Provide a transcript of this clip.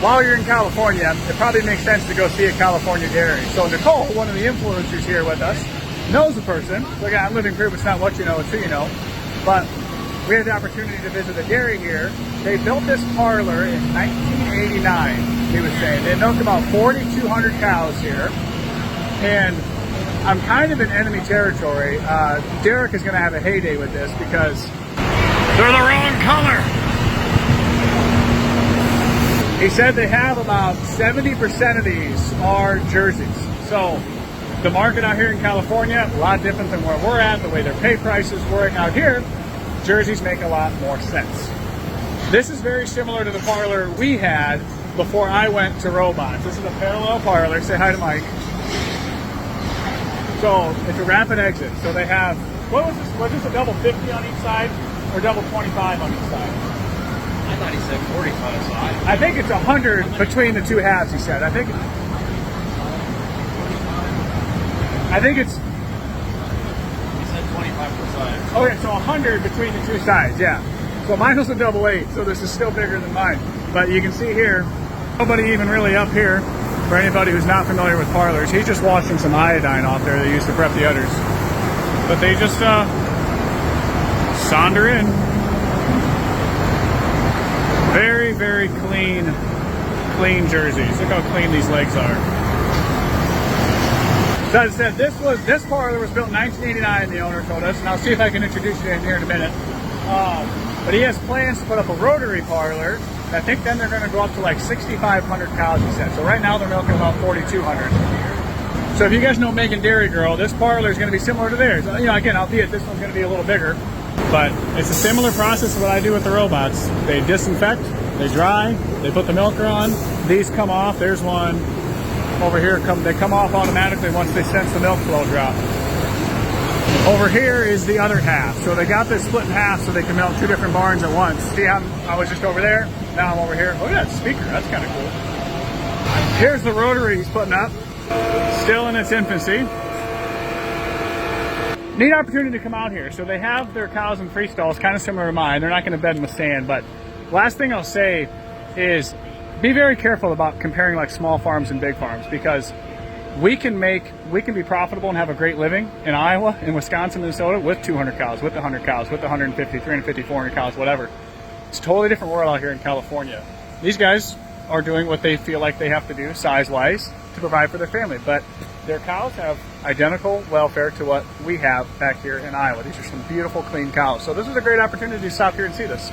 while you're in California, it probably makes sense to go see a California dairy. So Nicole, one of the influencers here with us, knows the person. So again, I'm living proof it's not what you know, it's who you know. But we had the opportunity to visit a dairy here. They built this parlor in 1989, he was saying. They milked about 4,200 cows here. And I'm kind of in enemy territory. Derek is going to have a heyday with this because they're the wrong color. He said they have about 70% of these are jerseys. So the market out here in California, a lot different than where we're at, the way their pay prices work out here, jerseys make a lot more sense. This is very similar to the parlor we had before I went to robots. This is a parallel parlor. Say hi to Mike. So it's a rapid exit. So they have, what was this? Was this a double 50 on each side or double 25 on each side? I thought he said 45, so I think it's 100 between the two halves, he said. I think it's... He said 25%. Okay, so 100 between the two sides, yeah. So mine was a double 8, so this is still bigger than mine. But you can see here, nobody even really up here. For anybody who's not familiar with parlors, he's just washing some iodine off there they used to prep the udders. But they just saunder in. Very, very clean jerseys. Look how clean these legs are. So as I said, this parlor was built in 1989, the owner told us, and I'll see if I can introduce you in here in a minute. But he has plans to put up a rotary parlor. I think then they're going to go up to like 6,500 cows, he said. So right now they're milking about 4,200. So if you guys know Megan Dairy Girl, this parlor is going to be similar to theirs. You know, again, albeit this one's going to be a little bigger. But it's a similar process to what I do with the robots. They disinfect, they dry, they put the milker on. These come off. There's one over here. They come off automatically once they sense the milk flow drop. Over here is the other half. So they got this split in half so they can milk two different barns at once. See how I was just over there? Now I'm over here. Oh yeah, it's a speaker. That's kind of cool. Here's the rotary he's putting up. Still in its infancy. Neat opportunity to come out here. So they have their cows in free stalls, kind of similar to mine. They're not going to bed them with sand. But last thing I'll say is be very careful about comparing like small farms and big farms, because we can be profitable and have a great living in Iowa, in Wisconsin, Minnesota with 200 cows, with 100 cows, with 150, 350, 400 cows, whatever. It's a totally different world out here in California. These guys are doing what they feel like they have to do size-wise to provide for their family, but their cows have identical welfare to what we have back here in Iowa. These are some beautiful, clean cows. So this is a great opportunity to stop here and see this.